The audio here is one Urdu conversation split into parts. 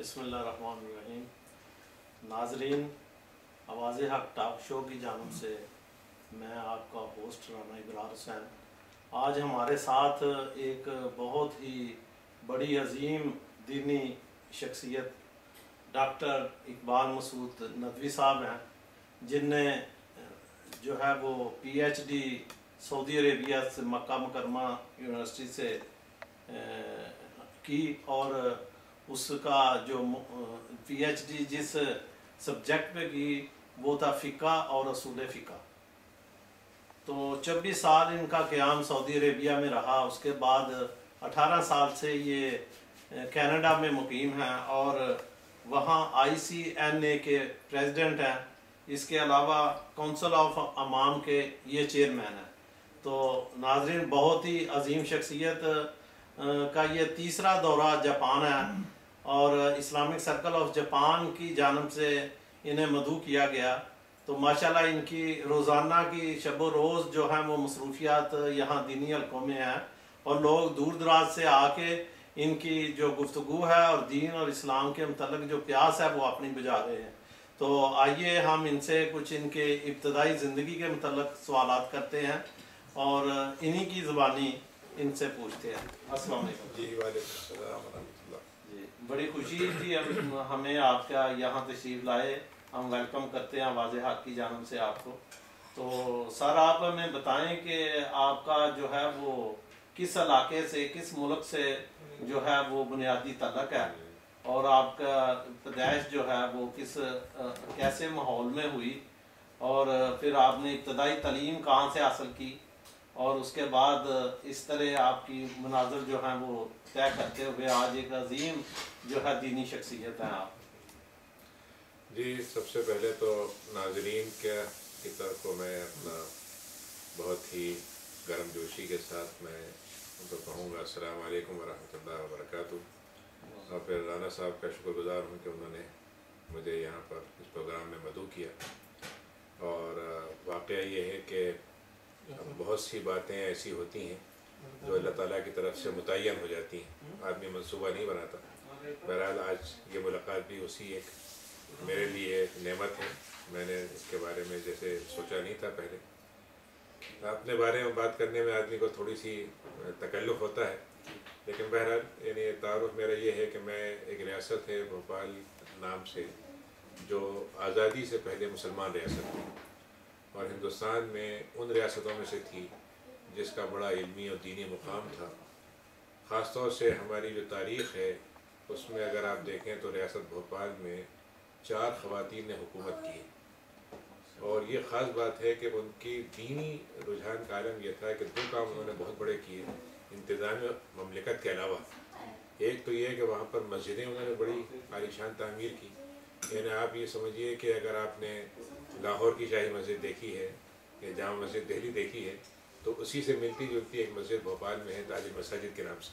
بسم اللہ الرحمن الرحیم۔ ناظرین، آواز حق ٹاک شو کی جانب سے میں آپ کا ہوسٹ رانا ابرار حسین۔ آج ہمارے ساتھ ایک بہت ہی بڑی عظیم دینی شخصیت ڈاکٹر اقبال مسعود ندوی صاحب ہیں، جن نے جو ہے وہ پی ایچ ڈی سعودی عربیہ سے مکہ مکرمہ یونیورسٹی سے کی، اور اس کا جو پی ایچ ڈی جس سبجیکٹ پہ کی وہ تھا فقہ اور اصول فقہ۔ تو 26 سال ان کا قیام سعودی عربیہ میں رہا، اس کے بعد 18 سال سے یہ کینیڈا میں مقیم ہیں اور وہاں ICNA کے پریزیڈنٹ ہیں۔ اس کے علاوہ کونسل آف امام کے یہ چیئرمین ہیں۔ تو ناظرین، بہت ہی عظیم شخصیت کا یہ تیسرا دورہ جاپان ہے، اور اسلامک سرکل آف جاپان کی جانب سے انہیں مدعو کیا گیا۔ تو ماشاءاللہ ان کی روزانہ کی شب و روز جو ہیں وہ مصروفیات یہاں دینی حلقوں میں ہیں، اور لوگ دور دراز سے آ کے ان کی جو گفتگو ہے اور دین اور اسلام کے متعلق جو پیاس ہے وہ اپنی بجا رہے ہیں۔ تو آئیے ہم ان سے کچھ ان کے ابتدائی زندگی کے متعلق سوالات کرتے ہیں اور انہی کی زبانی ان سے پوچھتے ہیں۔ السلام علیکم۔ جی وعلیکم السلام ورحمۃ اللہ۔ جی، بڑی خوشی تھی ہمیں آپ کا یہاں تشریف لائے، ہم ویلکم کرتے ہیں واضح حق کی جانب سے آپ کو۔ تو سر، آپ ہمیں بتائیں کہ آپ کا جو ہے وہ کس علاقے سے، کس ملک سے جو ہے وہ بنیادی تعلق ہے، اور آپ کا پیدائش جو ہے وہ کیسے ماحول میں ہوئی، اور پھر آپ نے ابتدائی تعلیم کہاں سے حاصل کی، اور اس کے بعد اس طرح آپ کی مناظر جو ہیں وہ طے کرتے ہوئے آج ایک عظیم جو ہے دینی شخصیت ہیں آپ۔ جی، سب سے پہلے تو ناظرین کی طرف کو میں اپنا بہت ہی گرم جوشی کے ساتھ میں ان کو کہوں گا السلام علیکم ورحمۃ اللہ وبرکاتہ، اور پھر رانا صاحب کا شکر گزار ہوں کہ انہوں نے مجھے یہاں پر اس پروگرام میں مدعو کیا۔ اور واقعہ یہ ہے کہ بہت سی باتیں ایسی ہوتی ہیں جو اللہ تعالیٰ کی طرف سے متعین ہو جاتی ہیں، آدمی منصوبہ نہیں بناتا۔ بہرحال آج یہ ملاقات بھی اسی ایک میرے لیے ایک نعمت ہے۔ میں نے اس کے بارے میں جیسے سوچا نہیں تھا پہلے۔ اپنے بارے میں بات کرنے میں آدمی کو تھوڑی سی تکلف ہوتا ہے، لیکن بہرحال یعنی تعارف میرا یہ ہے کہ میں ایک ریاست ہے بھوپال نام سے، جو آزادی سے پہلے مسلمان ریاست تھی، اور ہندوستان میں ان ریاستوں میں سے تھی جس کا بڑا علمی اور دینی مقام تھا۔ خاص طور سے ہماری جو تاریخ ہے اس میں اگر آپ دیکھیں تو ریاست بھوپال میں 4 خواتین نے حکومت کی، اور یہ خاص بات ہے کہ ان کی دینی رجحان کا عالم یہ تھا کہ 2 کام انہوں نے بہت بڑے کیے انتظام مملکت کے علاوہ۔ ایک تو یہ کہ وہاں پر مسجدیں انہوں نے بڑی عالیشان تعمیر کی، یعنی آپ یہ سمجھیے کہ اگر آپ نے لاہور کی شاہی مسجد دیکھی ہے یا جامع مسجد دہلی دیکھی ہے تو اسی سے ملتی جلتی ایک مسجد بھوپال میں ہے تاج المساجد کے نام سے،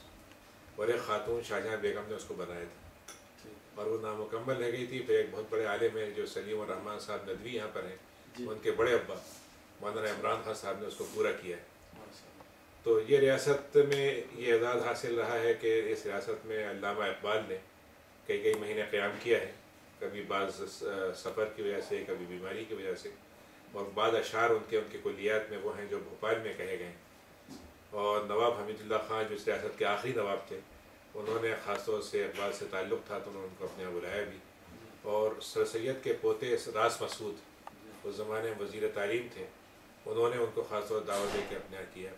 اور ایک خاتون شاہجہاں بیگم نے اس کو بنایا تھا، اور وہ نامکمل رہ گئی تھی۔ پھر ایک بہت بڑے عالم ہیں جو سلیم الرحمن صاحب ندوی یہاں پر ہیں، ان کے بڑے ابا مولانا عمران خان صاحب نے اس کو پورا کیا ہے۔ تو یہ ریاست میں یہ اعزاز حاصل رہا ہے کہ اس ریاست میں علامہ اقبال نے کئی مہینے قیام کیا ہے، کبھی بعض سفر کی وجہ سے، کبھی بیماری کی وجہ سے، اور بعض اشعار ان کے کلیات میں وہ ہیں جو بھوپال میں کہے گئے ہیں۔ اور نواب حمید اللہ خان جو اس ریاست کے آخری نواب تھے، انہوں نے خاص طور سے اقبال سے تعلق تھا تو انہوں نے ان کو اپنے یہاں بلایا بھی، اور سر سید کے پوتے راس مسعود اس زمانے میں وزیر تعلیم تھے، انہوں نے ان کو خاص طور دعوت دے کے اپنے یہاں کیا۔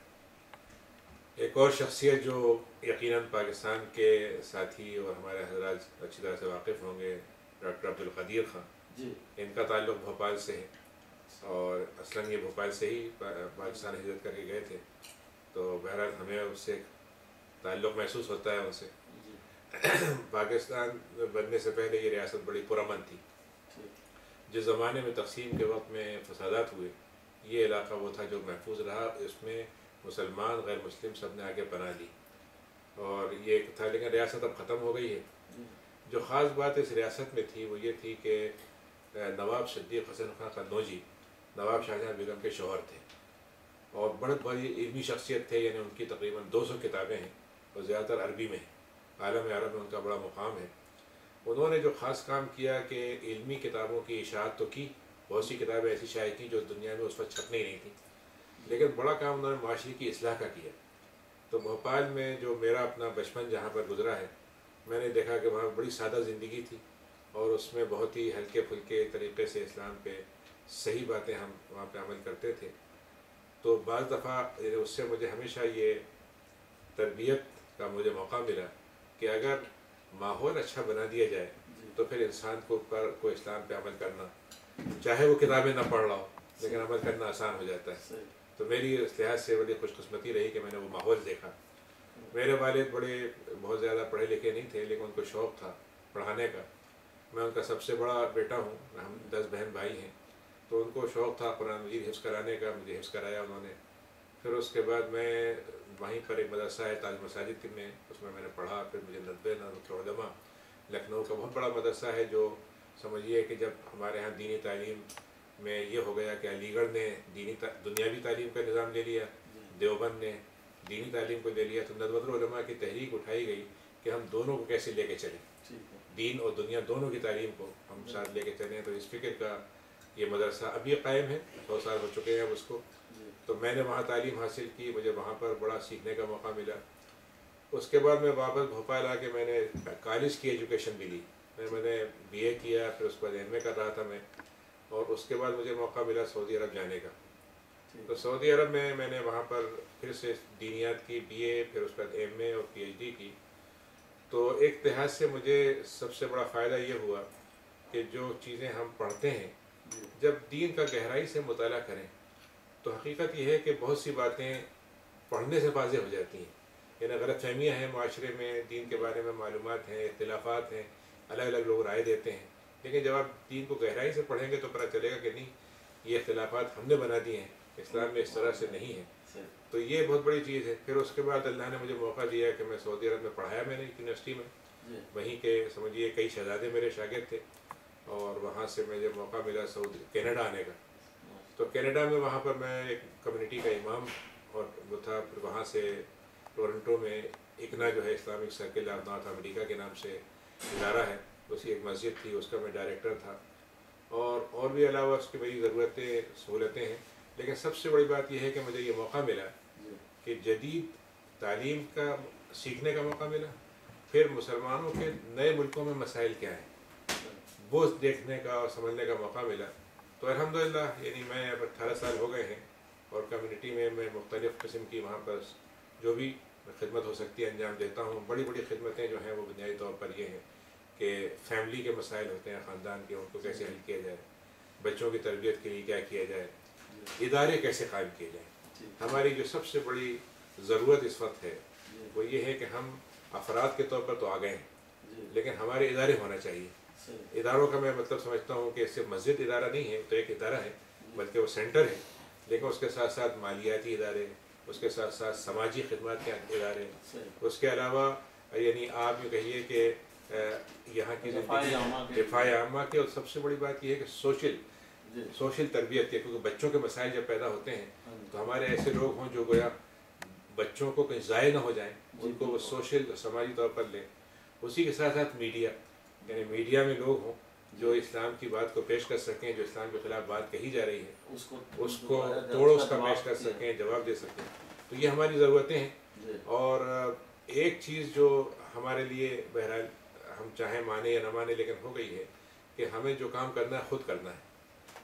ایک اور شخصیت جو یقیناً پاکستان کے ساتھی اور ہمارے حضرات اچھی طرح سے واقف ہوں گے، ڈاکٹر عبدالقدیر خان، ان کا تعلق بھوپال سے ہے، اور اصلاً یہ بھوپال سے ہی پاکستان ہجرت کر کے گئے تھے، تو بہرحال ہمیں اس سے تعلق محسوس ہوتا ہے ان سے۔ پاکستان بننے سے پہلے یہ ریاست بڑی پرامن تھی۔ جس زمانے میں تقسیم کے وقت میں فسادات ہوئے، یہ علاقہ وہ تھا جو محفوظ رہا، اس میں مسلمان غیر مسلم سب نے آگے پناہ لی، اور یہ تھا۔ لیکن ریاست اب ختم ہو گئی ہے۔ جو خاص بات اس ریاست میں تھی وہ یہ تھی کہ نواب صدیق حسن خان قنوجی نواب شاہجہاں بیگم کے شوہر تھے، اور بڑی علمی شخصیت تھے، یعنی ان کی تقریباً 200 کتابیں ہیں، اور زیادہ تر عربی میں ہیں، عالم عرب میں ان کا بڑا مقام ہے۔ انہوں نے جو خاص کام کیا کہ علمی کتابوں کی اشاعت تو کی، بہت سی کتابیں ایسی شائع کی جو دنیا میں اس وقت چھپنے ہی نہیں تھیں، لیکن بڑا کام انہوں نے معاشرے کی اصلاح کا کیا۔ تو بھوپال میں جو میرا اپنا بچپن جہاں پر گزرا ہے، میں نے دیکھا کہ وہاں بڑی سادہ زندگی تھی، اور اس میں بہت ہی ہلکے پھلکے طریقے سے اسلام پہ صحیح باتیں ہم وہاں پہ عمل کرتے تھے۔ تو بعض دفعہ اس سے مجھے ہمیشہ یہ تربیت کا مجھے موقع ملا کہ اگر ماحول اچھا بنا دیا جائے تو پھر انسان کو اسلام پہ عمل کرنا، چاہے وہ کتابیں نہ پڑھ رہا ہو، لیکن عمل کرنا آسان ہو جاتا ہے۔ تو میری اس لحاظ سے بڑی خوش قسمتی رہی کہ میں نے وہ ماحول دیکھا۔ میرے والد بہت زیادہ پڑھے لکھے نہیں تھے، لیکن ان کو شوق تھا پڑھانے کا۔ میں ان کا سب سے بڑا بیٹا ہوں، ہم 10 بہن بھائی ہیں، تو ان کو شوق تھا قرآن مجید حفظ کرانے کا، مجھے حفظ کرایا انہوں نے۔ پھر اس کے بعد میں وہیں پر ایک مدرسہ ہے تاج مساجد میں، اس میں نے پڑھا۔ پھر مجھے ندوۃ العلماء لکھنؤ کا بہت بڑا مدرسہ ہے، جو سمجھیے کہ جب ہمارے ہاں دینی تعلیم میں یہ ہو گیا کہ علی گڑھ نے دنیاوی تعلیم کا نظام لے لیا، دیوبند نے دینی تعلیم کو لے لیا، تو ندوۃ العلماء کی تحریک اٹھائی گئی کہ ہم دونوں کو کیسے لے کے چلیں، دین اور دنیا دونوں کی تعلیم کو ہم ساتھ لے کے چلیں۔ تو اس فکر کا یہ مدرسہ اب یہ قائم ہے، 100 سال ہو چکے ہیں اب اس کو۔ تو میں نے وہاں تعلیم حاصل کی، مجھے وہاں پر بڑا سیکھنے کا موقع ملا۔ اس کے بعد میں واپس بھوپال آ کے میں نے کالج کی ایجوکیشن بھی لی، میں نے BA کیا، پھر اس کے بعد MA کر رہا تھا میں، اور اس کے بعد مجھے موقع ملا سعودی عرب جانے کا۔ تو سعودی عرب میں نے وہاں پر پھر سے دینیات کی BA، پھر اس کے بعد MA اور PhD کی۔ تو ایک لحاظ سے مجھے سب سے بڑا فائدہ یہ ہوا کہ جو چیزیں ہم پڑھتے ہیں، جب دین کا گہرائی سے مطالعہ کریں تو حقیقت یہ ہے کہ بہت سی باتیں پڑھنے سے واضح ہو جاتی ہیں۔ یعنی غلط فہمیاں ہیں معاشرے میں، دین کے بارے میں معلومات ہیں، اختلافات ہیں، الگ الگ لوگ رائے دیتے ہیں، لیکن جب آپ دین کو گہرائی سے پڑھیں گے تو پتہ چلے گا کہ نہیں، یہ اختلافات ہم نے بنا دیے ہیں، اسلام میں اس طرح سے نہیں ہے۔ تو یہ بہت بڑی چیز ہے۔ پھر اس کے بعد اللہ نے مجھے موقع دیا کہ میں سعودی عرب میں پڑھایا، میں نے یونیورسٹی میں، وہیں کے سمجھیے کئی شہزادے میرے شاگرد تھے، اور وہاں سے مجھے موقع ملا کینیڈا آنے کا۔ تو کینیڈا میں وہاں پر میں ایک کمیونٹی کا امام اور وہ تھا۔ پھر وہاں سے ٹورنٹو میں اکنا جو ہے اسلامک سرکل آف نارتھ امریکہ کے نام سے ادارہ ہے، اس کی ایک مسجد تھی، اس کا میں ڈائریکٹر تھا، اور بھی علاوہ اس کی بڑی ضرورتیں سہولتیں ہیں۔ لیکن سب سے بڑی بات یہ ہے کہ مجھے یہ موقع ملا کہ جدید تعلیم کا سیکھنے کا موقع ملا، پھر مسلمانوں کے نئے ملکوں میں مسائل کیا ہیں وہ دیکھنے کا اور سمجھنے کا موقع ملا۔ تو الحمدللہ یعنی میں اب 18 سال ہو گئے ہیں، اور کمیونٹی میں مختلف قسم کی وہاں پر جو بھی خدمت ہو سکتی ہے انجام دیتا ہوں۔ بڑی بڑی خدمتیں جو ہیں وہ بنیادی طور پر یہ ہیں کہ فیملی کے مسائل ہوتے ہیں، خاندان کے، ان کو کیسے حل کیا جائے، بچوں کی تربیت کے لیے کیا کیا جائے، ادارے کیسے قائم کیے جائیں۔ ہماری جو سب سے بڑی ضرورت اس وقت ہے وہ یہ ہے کہ ہم افراد کے طور پر تو آ گئے ہیں، لیکن ہمارے ادارے ہونا چاہیے۔ اداروں کا میں مطلب سمجھتا ہوں کہ صرف مسجد ادارہ نہیں ہے، تو ایک ادارہ ہے، بلکہ وہ سینٹر ہے، لیکن اس کے ساتھ ساتھ مالیاتی ادارے، اس کے ساتھ ساتھ سماجی خدمات کے ادارے، اس کے علاوہ یعنی آپ یہ کہیے کہ یہاں کی دفاع عامہ کے، اور سب سے بڑی بات یہ ہے کہ سوشل تربیت کے، کیونکہ بچوں کے مسائل جب پیدا ہوتے ہیں تو ہمارے ایسے لوگ ہوں جو گویا بچوں کو کہیں ضائع نہ ہو جائیں، ان کو وہ سوشل سماجی طور پر لیں۔ اسی کے ساتھ ساتھ میڈیا، یعنی میڈیا میں لوگ ہوں جو اسلام کی بات کو پیش کر سکیں، جو اسلام کے خلاف بات کہی جا رہی ہے اس کو توڑ اس کا پیش کر سکیں، جواب دے سکیں۔ تو یہ ہماری ضرورتیں ہیں۔ اور ایک چیز جو ہمارے لیے بہرحال ہم چاہیں مانیں یا نہ مانیں لیکن ہو گئی ہے کہ ہمیں جو کام کرنا ہے خود کرنا ہے۔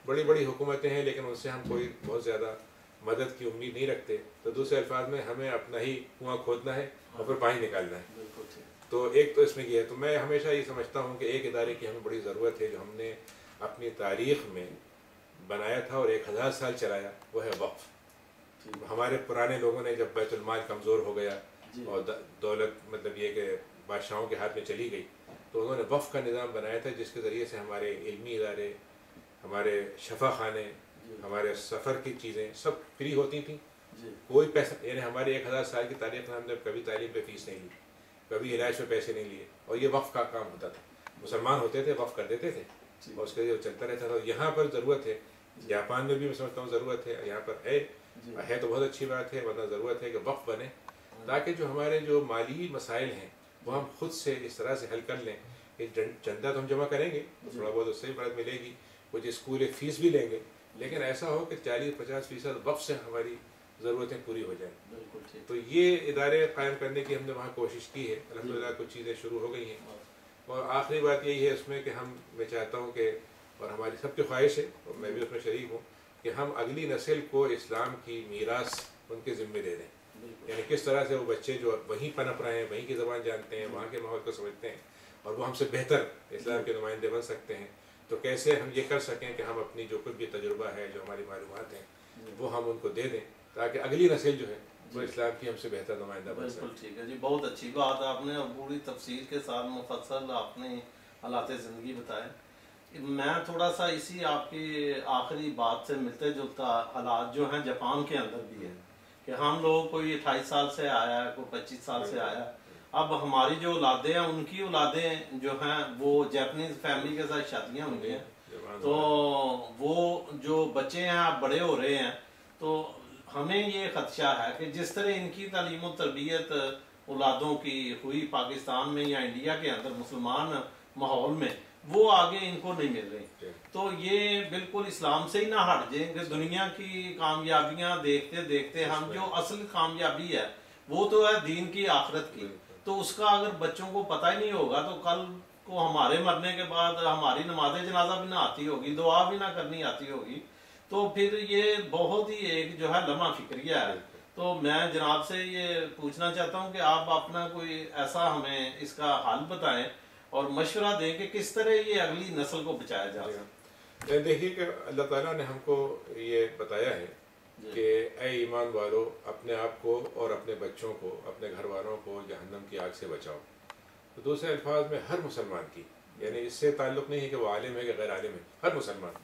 بڑی بڑی حکومتیں ہیں لیکن ان سے ہم کوئی بہت زیادہ مدد کی امید نہیں رکھتے، تو دوسرے الفاظ میں ہمیں اپنا ہی کنواں کھودنا ہے اور پھر پانی نکالنا ہے۔ تو ایک تو اس میں یہ ہے، تو میں ہمیشہ یہ سمجھتا ہوں کہ ایک ادارے کی ہمیں بڑی ضرورت ہے جو ہم نے اپنی تاریخ میں بنایا تھا اور 1000 سال چلایا، وہ ہے وقف۔ ہمارے پرانے لوگوں نے جب بیت المال کمزور ہو گیا اور دولت مطلب یہ کہ بادشاہوں کے ہاتھ میں چلی گئی، تو انہوں نے وقف کا نظام بنایا تھا، جس کے ذریعے سے ہمارے علمی ادارے، ہمارے شفا خانے، ہمارے سفر کی چیزیں سب فری ہوتی تھیں، کوئی پیسہ، یعنی ہمارے 1000 سال کی تاریخ میں ہم نے کبھی تعلیم پہ فیس نہیں لی، کبھی علاج پہ پیسے نہیں لیے، اور یہ وقف کا کام ہوتا تھا۔ مسلمان ہوتے تھے وقف کر دیتے تھے اور اس کے لیے چلتا رہتا تھا۔ یہاں پر ضرورت ہے، جاپان میں بھی میں سمجھتا ہوں ضرورت ہے، یہاں پر ہے تو بہت اچھی بات ہے، ورنہ ضرورت ہے کہ وقف بنے، تاکہ جو ہمارے جو مالی مسائل ہیں وہ ہم خود سے اس طرح سے حل کر لیں کہ کہ چندہ تو ہم جمع کریں گے تھوڑا بہت اس سے بھی مدد ملے گی, کچھ اسکول فیس بھی لیں گے, لیکن ایسا ہو کہ 40-50% وقف سے ہماری ضرورتیں پوری ہو جائیں. تو یہ ادارے قائم کرنے کی ہم نے وہاں کوشش کی ہے, الحمدللہ کچھ چیزیں شروع ہو گئی ہیں. اور آخری بات یہی ہے اس میں کہ میں چاہتا ہوں کہ, اور ہماری سب کی خواہش ہے اور میں بھی اس میں شریک ہوں, کہ ہم اگلی نسل کو اسلام کی میراث ان کے ذمے دے دیں. یعنی کس طرح سے وہ بچے جو وہیں پنپ رہے ہیں, وہیں کی زبان جانتے ہیں, وہاں کے ماحول کو سمجھتے ہیں, اور وہ ہم سے بہتر اسلام کے نمائندے بن سکتے ہیں, تو کیسے ہم یہ کر سکیں کہ ہم اپنی جو کچھ بھی تجربہ ہے, جو ہماری معلومات ہیں, وہ ہم ان کو دے دیں, تاکہ اگلی نسل جو ہے وہ اسلام کی ہم سے بہتر نمائندہ بن سکے. بالکل ٹھیک ہے جی, بہت اچھی بات آپ نے, پوری تفصیل کے ساتھ مفصل آپ نے حالات زندگی بتائے. میں تھوڑا سا اسی آپ کی آخری بات سے ملتے جلتا حالات جو ہیں جاپان کے اندر بھی ہیں, کہ ہم لوگ کوئی 28 سال سے آیا ہے, کوئی 25 سال سے آیا, اب ہماری جو اولادیں ہیں ان کی اولادیں جو ہیں وہ جاپنیز فیملی کے ساتھ شادیاں ہوئی ہیں, تو وہ جو بچے ہیں اب بڑے ہو رہے ہیں, تو ہمیں یہ خدشہ ہے کہ جس طرح ان کی تعلیم و تربیت اولادوں کی ہوئی پاکستان میں یا انڈیا کے اندر مسلمان ماحول میں, وہ آگے ان کو نہیں مل رہی. تو یہ بالکل اسلام سے ہی نہ ہٹ جائیں کہ دنیا کی کامیابیاں دیکھتے دیکھتے ہم جو اصل کامیابی ہے وہ تو ہے دین کی, آخرت کی, تو اس کا اگر بچوں کو پتہ ہی نہیں ہوگا تو کل کو ہمارے مرنے کے بعد ہماری نماز جنازہ بھی نہ آتی ہوگی, دعا بھی نہ کرنی آتی ہوگی, تو پھر یہ بہت ہی ایک جو ہے لمحہ فکریہ ہے. تو میں جناب سے یہ پوچھنا چاہتا ہوں کہ آپ اپنا کوئی ایسا ہمیں اس کا حل بتائیں اور مشورہ دیں کہ کس طرح یہ اگلی نسل کو بچایا جا سکے. دیکھیے کہ اللہ تعالیٰ نے ہم کو یہ بتایا ہے کہ اے ایمان والو, اپنے آپ کو اور اپنے بچوں کو, اپنے گھر والوں کو جہنم کی آگ سے بچاؤ. تو دوسرے الفاظ میں ہر مسلمان کی, یعنی اس سے تعلق نہیں ہے کہ وہ عالم ہے کہ غیر عالم ہے, ہر مسلمان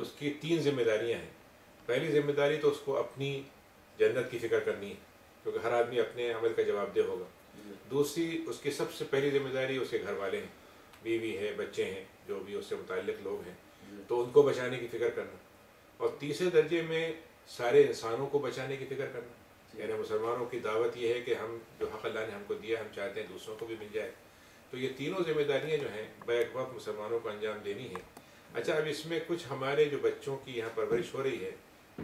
اس کی 3 ذمہ داریاں ہیں. پہلی ذمہ داری تو اس کو اپنی جنت کی فکر کرنی ہے, کیونکہ ہر آدمی اپنے عمل کا جواب دہ ہوگا. دوسری اس کی سب سے پہلی ذمہ داری اس کے گھر والے ہیں, بیوی ہے, بچے ہیں, جو بھی اس سے متعلق لوگ ہیں, تو ان کو بچانے کی فکر کرنا. اور تیسرے درجے میں سارے انسانوں کو بچانے کی فکر کرنا. یعنی مسلمانوں کی دعوت یہ ہے کہ ہم جو حق اللہ نے ہم کو دیا, ہم چاہتے ہیں دوسروں کو بھی مل جائے. تو یہ تینوں ذمہ داریاں جو ہیں بیک وقت مسلمانوں کو انجام دینی ہے. اچھا, اب اس میں کچھ ہمارے جو بچوں کی یہاں پرورش ہو رہی ہے,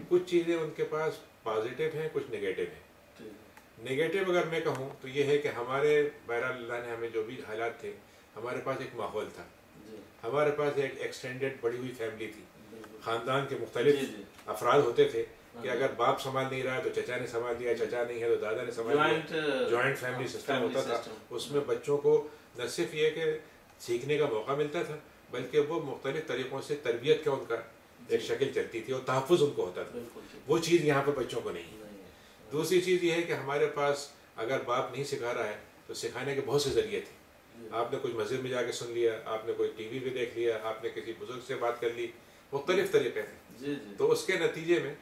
کچھ چیزیں ان کے پاس پازیٹیو ہیں, کچھ نگیٹیو ہیں. نگیٹیو اگر میں کہوں تو یہ ہے کہ ہمارے بہرحال اللہ نے ہمیں جو بھی حالات تھے, ہمارے پاس ایک ماحول تھا, ہمارے پاس ایک ایکسٹینڈیڈ بڑی ہوئی فیملی تھی, خاندان کے مختلف افراد ہوتے تھے کہ اگر باپ سنبھال نہیں رہا تو چچا نے سنبھال دیا, چچا نہیں ہے تو دادا نے سنبھال دیا. جوائنٹ فیملی سسٹم ہوتا تھا. اس میں بچوں کو نہ صرف یہ کہ سیکھنے کا موقع ملتا تھا, بلکہ وہ مختلف طریقوں سے تربیت کا ان کا ایک شکل چلتی تھی اور تحفظ ان کو ہوتا تھا. وہ چیز یہاں پر بچوں کو نہیں ہے. دوسری چیز یہ ہے کہ ہمارے پاس اگر باپ نہیں سکھا رہا ہے تو سکھانے کے بہت سے ذریعے تھے. آپ نے کچھ مسجد میں جا کے سن لیا, آپ نے کوئی ٹی وی پہ دیکھ لیا, آپ نے کسی بزرگ سے بات کر لی, مختلف طریقے تھے. تو اس کے نتیجے میں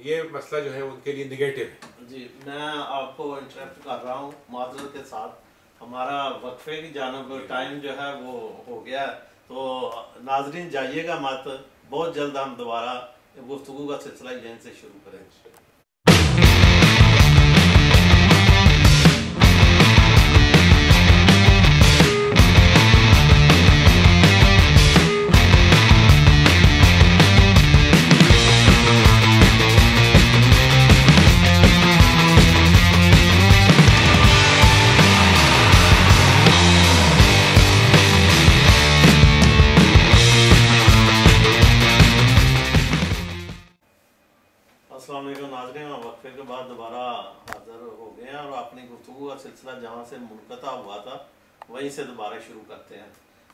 یہ مسئلہ جو ہے ان کے لیے نگیٹو ہے. جی, میں آپ کو انٹرپٹ کر رہا ہوں معذرت کے ساتھ, ہمارا وقفے کی جانب ٹائم جو ہے وہ ہو گیا, تو ناظرین جائیے گا مت, بہت جلد ہم دوبارہ گفتگو کا سلسلہ یہیں سے شروع کریں. السلام علیکم ناظرین, وقفے کے بعد دوبارہ حاضر ہو گئے ہیں اور اپنی گفتگو کا سلسلہ جہاں سے منقطع ہوا تھا وہیں سے دوبارہ شروع کرتے ہیں.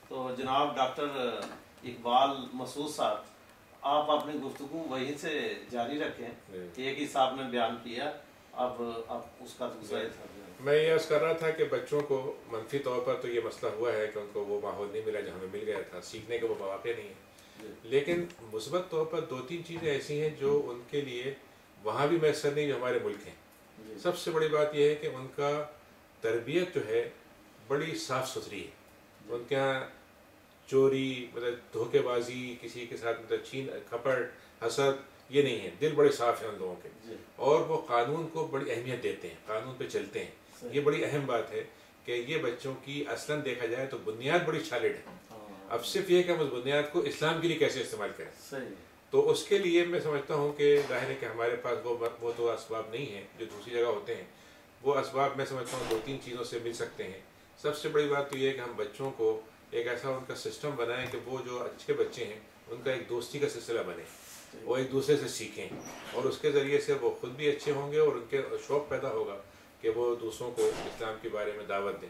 تو جناب ڈاکٹر اقبال مسعود صاحب, آپ اپنی گفتگو وہیں سے جاری رکھیں. ایک ہی صاحب نے بیان کیا, اب اس کا دوسرا میں یہ عرض کر رہا تھا کہ بچوں کو منفی طور پر تو یہ مسئلہ ہوا ہے کہ ان کو وہ ماحول نہیں ملا جو ہمیں مل گیا تھا, سیکھنے کے وہ مواقع نہیں ہیں. لیکن مثبت طور پر 2-3 چیزیں ایسی ہیں جو ان کے لیے وہاں بھی میسر نہیں جو ہمارے ملک ہیں. سب سے بڑی بات یہ ہے کہ ان کا تربیت جو ہے بڑی صاف ستھری ہے. ان کے یہاں چوری, مطلب دھوکے بازی, کسی کے ساتھ مطلب چھین کھپٹ حسد, یہ نہیں ہے. دل بڑے صاف ہیں ان لوگوں کے, اور وہ قانون کو بڑی اہمیت دیتے ہیں, قانون پہ چلتے ہیں. یہ بڑی اہم بات ہے کہ یہ بچوں کی اصلاً دیکھا جائے تو بنیاد بڑی سالڈ ہے. ہاں اب صرف یہ کہ ہم اس بنیاد کو اسلام کے لیے کیسے استعمال کریں. صحیح. تو اس کے لیے میں سمجھتا ہوں کہ ظاہر ہے کہ ہمارے پاس وہ تو اسباب نہیں ہیں جو دوسری جگہ ہوتے ہیں. وہ اسباب میں سمجھتا ہوں 2-3 چیزوں سے مل سکتے ہیں. سب سے بڑی بات تو یہ ہے کہ ہم بچوں کو ایک ایسا ان کا سسٹم بنائیں کہ وہ جو اچھے بچے ہیں ان کا ایک دوستی کا سلسلہ بنے, وہ ایک دوسرے سے سیکھیں, اور اس کے ذریعے سے وہ خود بھی اچھے ہوں گے اور ان کے شوق پیدا ہوگا کہ وہ دوسروں کو اسلام کے بارے میں دعوت دیں.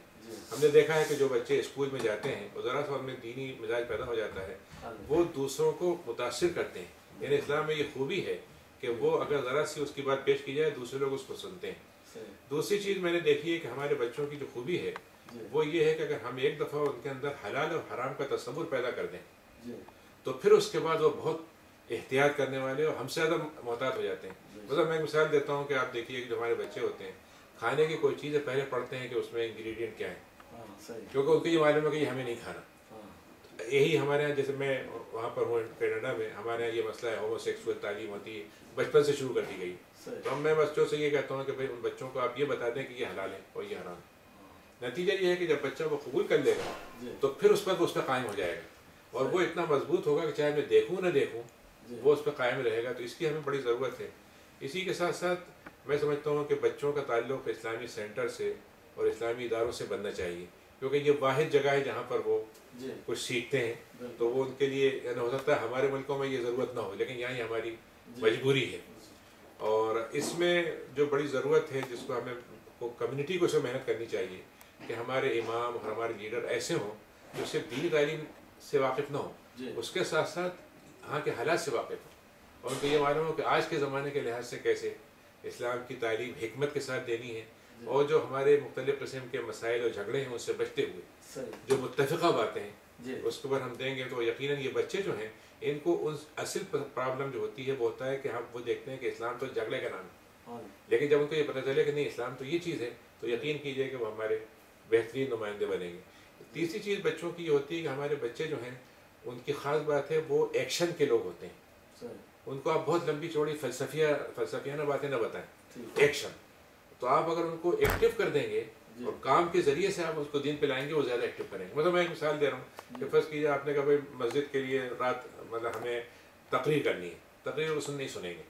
ہم نے دیکھا ہے کہ جو بچے اسکول میں جاتے ہیں وہ ذرا سا ان میں دینی مزاج پیدا ہو جاتا ہے, وہ دوسروں کو متاثر کرتے ہیں. یعنی اسلام میں یہ خوبی ہے کہ وہ اگر ذرا سی اس کی بات پیش کی جائے دوسرے لوگ اس کو سنتے ہیں. دوسری چیز میں نے دیکھی ہے کہ ہمارے بچوں کی جو خوبی ہے وہ یہ ہے کہ اگر ہم ایک دفعہ ان کے اندر حلال اور حرام کا تصور پیدا کر دیں تو پھر اس کے بعد وہ بہت احتیاط کرنے والے اور ہم سے زیادہ محتاط ہو جاتے ہیں. مطلب میں مثال دیتا ہوں کہ آپ دیکھیے کہ جو ہمارے بچے ہوتے ہیں کھانے کی کوئی چیز پہلے پڑھتے ہیں کہ اس میں انگریڈینٹ کیا ہے, کیونکہ ان کو یہ معلوم ہے کہ یہ ہمیں نہیں کھانا. یہی ہمارے یہاں جیسے میں وہاں پر ہوں کینیڈا میں, ہمارے یہاں یہ مسئلہ ہے ہومو سیکسول تعلیم ہوتی ہے بچپن سے شروع کر دی گئی. تو میں بچوں سے یہ کہتا ہوں کہ بھائی ان بچوں کو آپ یہ بتا دیں کہ یہ حلال ہے اور یہ حرام ہے. نتیجہ یہ ہے کہ جب بچہ وہ قبول کر لے گا تو پھر اس پر وہ اس پہ قائم ہو جائے گا اور وہ اتنا مضبوط ہوگا کہ چاہے میں دیکھوں نہ دیکھوں وہ اس پہ قائم رہے گا. تو اس کی ہمیں بڑی ضرورت ہے. اسی کے ساتھ ساتھ میں سمجھتا ہوں کہ بچوں کا تعلق اسلامی سینٹر سے اور اسلامی اداروں سے بننا چاہیے, کیونکہ یہ واحد جگہ ہے جہاں پر وہ کچھ سیکھتے ہیں. تو وہ ان کے لیے یعنی ہو سکتا ہے ہمارے ملکوں میں یہ ضرورت نہ ہو لیکن یہاں یہ ہماری مجبوری ہے. اور اس میں جو بڑی ضرورت ہے جس کو ہمیں کمیونٹی کو اس میں محنت کرنی چاہیے کہ ہمارے امام اور ہمارے لیڈر ایسے ہوں جو صرف دینی تعلیم سے واقف نہ ہوں, اس کے ساتھ ساتھ یہاں کے حالات سے واقف ہوں اور ان کو یہ معلوم ہو کہ آج کے زمانے کے لحاظ سے کیسے اسلام کی تعلیم حکمت کے ساتھ دینی ہے, اور جو ہمارے مختلف قسم کے مسائل اور جھگڑے ہیں ان سے بچتے ہوئے جو متفقہ باتیں ہیں اس کے اوپر ہم دیں گے تو یقیناً یہ بچے جو ہیں ان کو ان اصل پرابلم جو ہوتی ہے وہ ہوتا ہے کہ ہم وہ دیکھتے ہیں کہ اسلام تو جھگڑے کا نام ہے, لیکن جب ان کو یہ پتہ چلے کہ نہیں اسلام تو یہ چیز ہے تو یقین کیجئے کہ وہ ہمارے بہترین نمائندے بنیں گے. تیسری چیز بچوں کی یہ ہوتی ہے کہ ہمارے بچے جو ہیں ان کی خاص بات ہے وہ ایکشن کے لوگ ہوتے ہیں. ان کو آپ بہت لمبی چوڑی فلسفیانہ باتیں نہ بتائیں, ایکشن. تو آپ اگر ان کو ایکٹیو کر دیں گے اور کام کے ذریعے سے آپ اس کو دین پہ لائیں گے وہ زیادہ ایکٹیو کریں گے. مطلب میں ایک مثال دے رہا ہوں کہ فرض کیجیے آپ نے کہا بھائی مسجد کے لیے رات مطلب ہمیں تقریر کرنی ہے, تقریر وہ نہیں سنیں گے,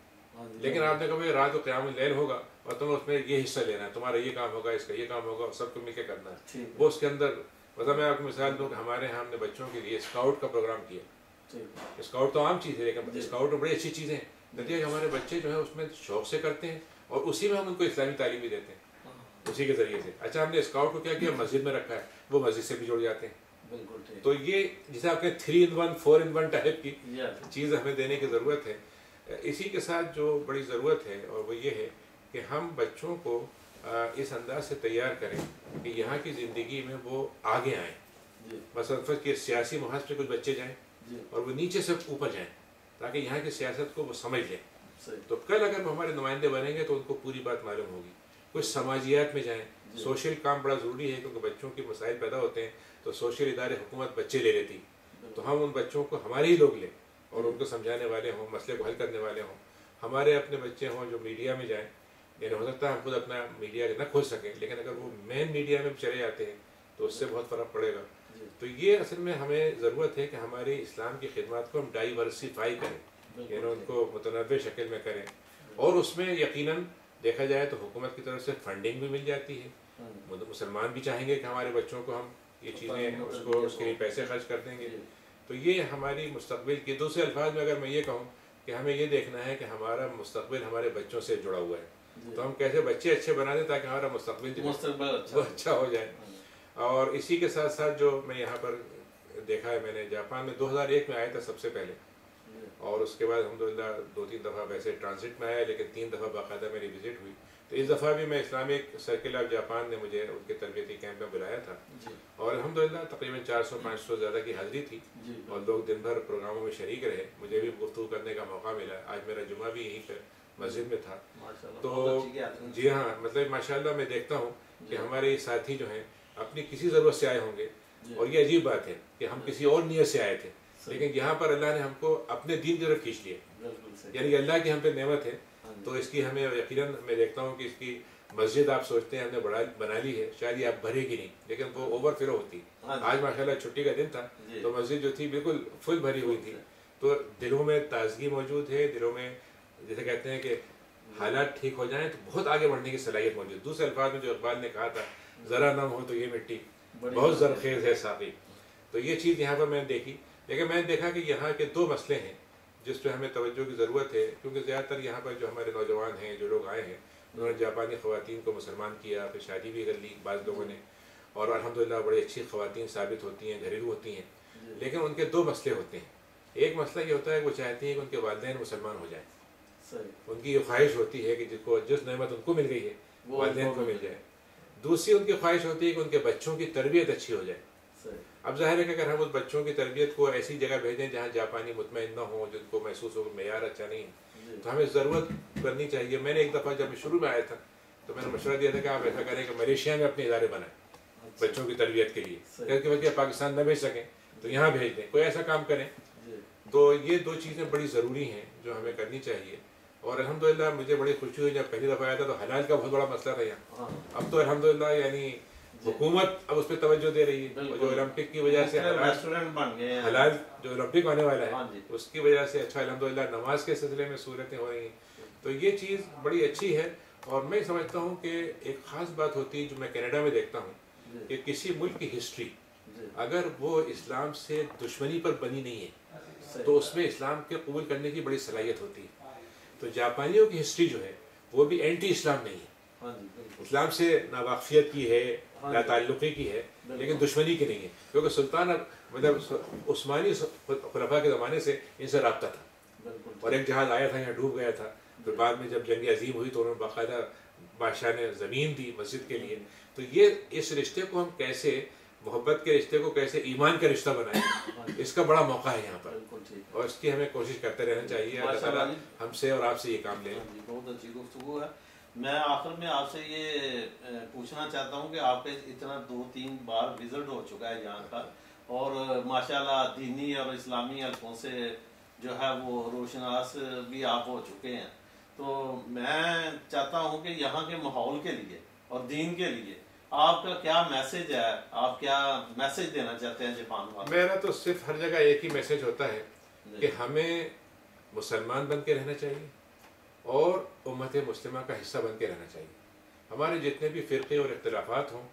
لیکن آپ نے کہا بھائی رات کو قیام اللیل ہوگا اور تمہیں اس میں یہ حصہ لینا ہے, تمہارا یہ کام ہوگا, اس کا یہ کام ہوگا, اور سب کو مل کے کرنا ہے. وہ اس کے اندر مطلب میں آپ کو مثال دوں کہ ہمارے یہاں ہم نے بچوں کے لیے اسکاؤٹ کا پروگرام کیا. اسکاؤٹ تو عام چیز ہے لیکن اسکاؤٹ میں بڑی اچھی چیزیں ہیں. نتیجہ ہمارے بچے جو ہیں اس میں شوق سے کرتے ہیں اور اسی میں ہم ان کو اسلامی تعلیم بھی دیتے ہیں اسی کے ذریعے سے. اچھا ہم نے اسکاؤٹ کو کیا کیا, مسجد میں رکھا ہے, وہ مسجد سے بھی جڑ جاتے ہیں. تو یہ جسے آپ کہیں 3 in 1 4 in 1 ٹائپ کی چیز ہمیں دینے کی ضرورت ہے. اسی کے ساتھ جو بڑی ضرورت ہے اور وہ یہ ہے کہ ہم بچوں کو اس انداز سے تیار کریں کہ یہاں کی زندگی میں وہ آگے آئیں. مثلا فرض کہ سیاسی محاذ پہ کچھ بچے جائیں اور وہ نیچے سے اوپر جائیں تاکہ یہاں کی سیاست کو وہ سمجھ لیں. تو کل اگر وہ ہمارے نمائندے بنیں گے تو ان کو پوری بات معلوم ہوگی. کچھ سماجیات میں جائیں, سوشل کام بڑا ضروری ہے کیونکہ بچوں کے مسائل پیدا ہوتے ہیں تو سوشل ادارے حکومت بچے لے لیتی. تو ہم ان بچوں کو ہمارے ہی لوگ لیں اور ان کو سمجھانے والے ہوں, مسئلے کو حل کرنے والے ہوں. ہمارے اپنے بچے ہوں جو میڈیا میں جائیں, یعنی ہو سکتا ہے ہم خود اپنا میڈیا نہ کھول سکیں لیکن اگر وہ مین میڈیا میں چلے جاتے ہیں تو اس سے بہت فرق پڑے گا. تو یہ اصل میں ہمیں ضرورت ہے کہ ہمارے اسلام کی خدمات کو ہم ڈائیورسیفائی کریں, یعنی ان کو متنوع شکل میں کریں. اور اس میں یقیناً دیکھا جائے تو حکومت کی طرف سے فنڈنگ بھی مل جاتی ہے. مسلمان بھی چاہیں گے کہ ہمارے بچوں کو ہم یہ چیزیں اس کے لیے پیسے خرچ کر دیں گے. تو یہ ہماری مستقبل کے دوسرے الفاظ میں اگر میں یہ کہوں کہ ہمیں یہ دیکھنا ہے کہ ہمارا مستقبل ہمارے بچوں سے جڑا ہوا ہے. تو ہم کیسے بچے اچھے بنا دیں تاکہ ہمارا مستقبل اچھا ہو جائے. اور اسی کے ساتھ ساتھ جو میں یہاں پر دیکھا ہے, میں نے جاپان میں 2001 میں آیا تھا سب سے پہلے, اور اس کے بعد الحمدللہ 2-3 دفعہ ویسے ٹرانزٹ میں آیا لیکن 3 دفعہ باقاعدہ میری وزٹ ہوئی. تو اس دفعہ بھی میں اسلامک سرکل آف جاپان نے مجھے ان کے تربیتی کیمپ میں بلایا تھا اور الحمدللہ تقریباً 400-500 زیادہ کی حاضری تھی اور لوگ دن بھر پروگراموں میں شریک رہے. مجھے بھی گفتگو کرنے کا موقع ملا. آج میرا جمعہ بھی یہیں پہ مسجد میں تھا. تو جی ہاں, مطلب ماشاءاللہ میں دیکھتا ہوں کہ ہمارے ساتھی جو ہیں اپنی کسی ضرورت سے آئے ہوں گے اور یہ عجیب بات ہے کہ ہم کسی اور نیت سے آئے تھے لیکن یہاں پر اللہ نے ہم کو اپنے دین کی طرف کھینچ لیا. یعنی اللہ کی ہم پہ نعمت ہے تو اس کی ہمیں یقیناً میں دیکھتا ہوں کہ اس کی مسجد آپ سوچتے ہیں ہم نے بنا لی ہے، شاید یہ اب بھرے گی نہیں، لیکن وہ اوور فلو ہوتی. آج ماشاءاللہ چھٹی کا دن تھا تو مسجد جو تھی بالکل فل بھری ہوئی تھی. تو دلوں میں تازگی موجود ہے، دلوں میں جیسے کہتے ہیں کہ حالات ٹھیک ہو جائیں تو بہت آگے بڑھنے کی صلاحیت موجود. دوسرے الفاظ میں جو اقبال نے کہا تھا، ذرا نم ہو تو یہ مٹی بہت زرخیز ہے ساقی، تو یہ چیز یہاں پر میں نے دیکھی. لیکن میں نے دیکھا کہ یہاں کے دو مسئلے ہیں جس پہ ہمیں توجہ کی ضرورت ہے، کیونکہ زیادہ تر یہاں پر جو ہمارے نوجوان ہیں، جو لوگ آئے ہیں، انہوں نے جاپانی خواتین کو مسلمان کیا، پھر شادی بھی کر لی بعض لوگوں نے، اور الحمدللہ بڑی اچھی خواتین ثابت ہوتی ہیں، گھریلو ہوتی ہیں. لیکن ان کے دو مسئلے ہوتے ہیں. ایک مسئلہ یہ ہوتا ہے کہ وہ چاہتی ہیں کہ ان کے والدین مسلمان ہو جائیں. ان کی یہ خواہش ہوتی ہے کہ جس نعمت ان کو مل گئی ہے والدین کو مل جائے. دوسری ان کی خواہش ہوتی ہے کہ ان کے بچوں کی تربیت اچھی ہو جائے. اب ظاہر ہے کہ اگر ہم اس بچوں کی تربیت کو ایسی جگہ بھیجیں جہاں جاپانی مطمئن نہ ہوں، جن کو محسوس ہو کہ معیار اچھا نہیں ہے، تو ہمیں ضرورت کرنی چاہیے. میں نے ایک دفعہ جب شروع میں آیا تھا تو میں نے مشورہ دیا تھا کہ آپ ایسا کریں کہ ملیشیا میں اپنے ادارے بنائیں بچوں کی تربیت کے لیے، کیونکہ بچے پاکستان نہ بھیج سکیں تو یہاں بھیج دیں، کوئی ایسا کام کریں. تو یہ دو چیزیں بڑی ضروری ہیں جو ہمیں کرنی چاہیے. اور الحمدللہ مجھے بڑی خوشی ہوئی جب پہلی دفعہ آیا تھا تو حلال کا بہت بڑا مسئلہ تھا یہاں. اب تو الحمدللہ یعنی حکومت اب اس پہ توجہ دے رہی ہے، جو اولمپک کی وجہ سے حلال جو اولمپک ہونے والا ہے اس کی وجہ سے اچھا الحمدللہ نماز کے سلسلے میں صورتیں ہو رہی ہیں. تو یہ چیز بڑی اچھی ہے. اور میں سمجھتا ہوں کہ ایک خاص بات ہوتی ہے جو میں کینیڈا میں دیکھتا ہوں کہ کسی ملک کی ہسٹری اگر وہ اسلام سے دشمنی پر بنی نہیں ہے تو اس میں اسلام کے قبول کرنے کی بڑی صلاحیت ہوتی ہے. تو جاپانیوں کی ہسٹری جو ہے وہ بھی اینٹی اسلام نہیں ہے، اسلام سے ناواقفیت کی ہے، لا تعلقی کی ہے، لیکن دشمنی کی نہیں ہے. کیونکہ سلطان مطلب عثمانی خلفاء کے زمانے سے ان سے رابطہ تھا، اور ایک جہاز آیا تھا یہاں ڈوب گیا تھا. پھر بعد میں جب جنگ عظیم ہوئی تو انہوں نے باقاعدہ بادشاہ نے زمین دی مسجد کے لیے. تو یہ اس رشتے کو ہم کیسے، محبت کے رشتے کو کیسے ایمان کا رشتہ بنائیں، اس کا بڑا موقع ہے یہاں پر، اور اس کی ہمیں کوشش کرتے رہنا چاہیے. اللہ تعالیٰ ہم سے اور آپ سے یہ کام لے. بہت اچھی گفتگو ہے. میں آخر میں آپ سے یہ پوچھنا چاہتا ہوں کہ آپ کے اتنا 2-3 بار وزٹ ہو چکا ہے یہاں کا، اور ماشاءاللہ دینی اور اسلامی حلقوں سے جو ہے وہ روشناس بھی آپ ہو چکے ہیں. تو میں چاہتا ہوں کہ یہاں کے ماحول کے لیے اور دین کے لیے آپ کا کیا میسج ہے، آپ کیا میسج دینا چاہتے ہیں جاپان والوں کو؟ میرا تو صرف ہر جگہ ایک ہی میسج ہوتا ہے کہ ہمیں مسلمان بن کے رہنا چاہیے اور امت مسلمہ کا حصہ بن کے رہنا چاہیے. ہمارے جتنے بھی فرقے اور اختلافات ہوں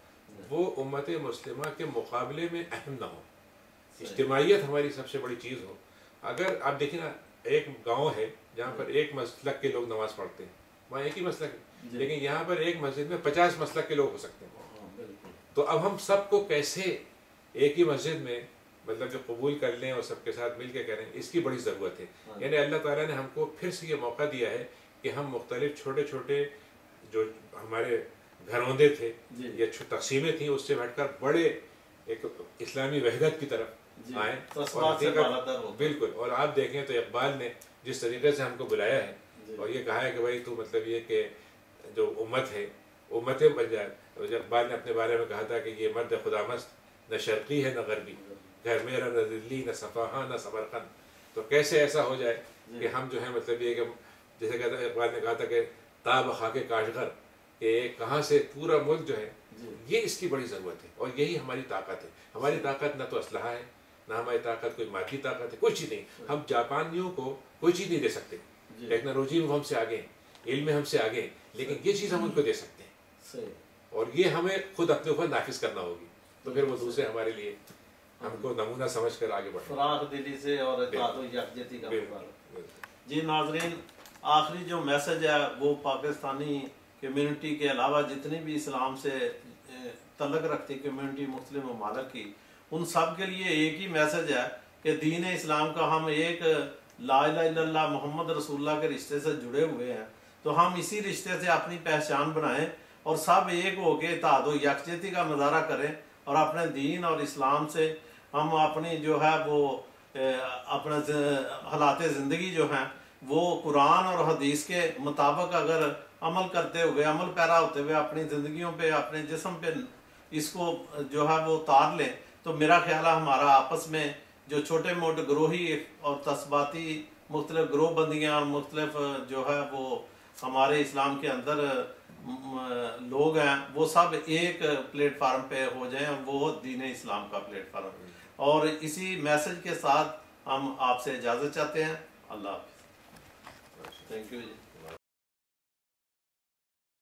وہ امت مسلمہ کے مقابلے میں اہم نہ ہوں. اجتماعیت ہماری سب سے بڑی چیز ہو. اگر آپ دیکھیں نا، ایک گاؤں ہے جہاں پر ایک مسلک کے لوگ نماز پڑھتے ہیں، وہاں ایک ہی مسلک ہے، لیکن یہاں پر ایک مسجد میں 50 مسلک کے لوگ ہو سکتے ہیں. تو اب ہم سب کو کیسے ایک ہی مسجد میں مطلب جو قبول کر لیں اور سب کے ساتھ مل کے کریں، اس کی بڑی ضرورت ہے. یعنی اللہ تعالیٰ نے ہم کو پھر سے یہ موقع دیا ہے کہ ہم مختلف چھوٹے چھوٹے جو ہمارے گھروندے تھے یا تقسیمیں تھیں اس سے ہٹ کر بڑے ایک اسلامی وحدت کی طرف آئیں. بالکل. اور آپ دیکھیں تو اقبال نے جس طریقے سے ہم کو بلایا ہے اور یہ کہا ہے کہ بھائی تو مطلب یہ کہ جو امت ہے امتیں بن جائے. اقبال نے اپنے بارے میں کہا تھا کہ یہ مرد خدا مست نہ شرقی ہے نہ غربی، گھر میرا نہ دلی نہ صفحہ نہ سمرقند. تو کیسے ایسا ہو جائے کہ ہم جو ہے مطلب یہ کہ جیسے کہتا ہے اقبال نے کہا تھا کہ تاب خاک کاشغر، کہ کہاں سے پورا ملک جو ہے، یہ اس کی بڑی ضرورت ہے. اور یہی ہماری طاقت ہے. ہماری طاقت نہ تو اسلحہ ہے، نہ ہماری طاقت کوئی مادی طاقت ہے، کوئی چیز نہیں. ہم جاپانیوں کو کوئی چیز نہیں دے سکتے، ٹیکنالوجی میں ہم سے آگے ہیں، علم میں ہم سے آگے ہیں، لیکن یہ چیز ہم ان کو دے سکتے ہیں، اور یہ ہمیں خود اپنے اوپر نافذ کرنا ہوگی. تو پھر وہ دوسرے ہمارے لیے ہم کو نمونہ سمجھ کر آگے بڑھیں. فراغ دلی سے اور اتحاد و یکجہتی کا مطالبہ. جی ناظرین، آخری جو میسج ہے وہ پاکستانی کمیونٹی کے علاوہ جتنی بھی اسلام سے تعلق رکھتی کمیونٹی مختلف ممالک کی، ان سب کے لیے ایک ہی میسج ہے کہ دین اسلام کا ہم ایک لا الہ الا اللہ محمد رسول اللہ کے رشتے سے جڑے ہوئے ہیں. تو ہم اسی رشتے سے اپنی پہچان بنائیں اور سب ایک ہو کے اتحاد و یکجہتی کا مظاہرہ کریں، اور اپنے دین اور اسلام سے ہم اپنی جو ہے وہ اپنا حالات زندگی جو ہیں وہ قرآن اور حدیث کے مطابق اگر عمل کرتے ہوئے، عمل پیرا ہوتے ہوئے اپنی زندگیوں پہ، اپنے جسم پہ اس کو جو ہے وہ اتار لیں، تو میرا خیال ہے ہمارا آپس میں جو چھوٹے موٹے گروہی اور تسباتی مختلف گروہ بندیاں اور مختلف جو ہے وہ ہمارے اسلام کے اندر لوگ ہیں وہ سب ایک پلیٹ فارم پہ ہو جائیں، وہ دین اسلام کا پلیٹ فارم. اور اسی میسج کے ساتھ ہم آپ سے اجازت چاہتے ہیں. اللہ حافظ. Thank you G.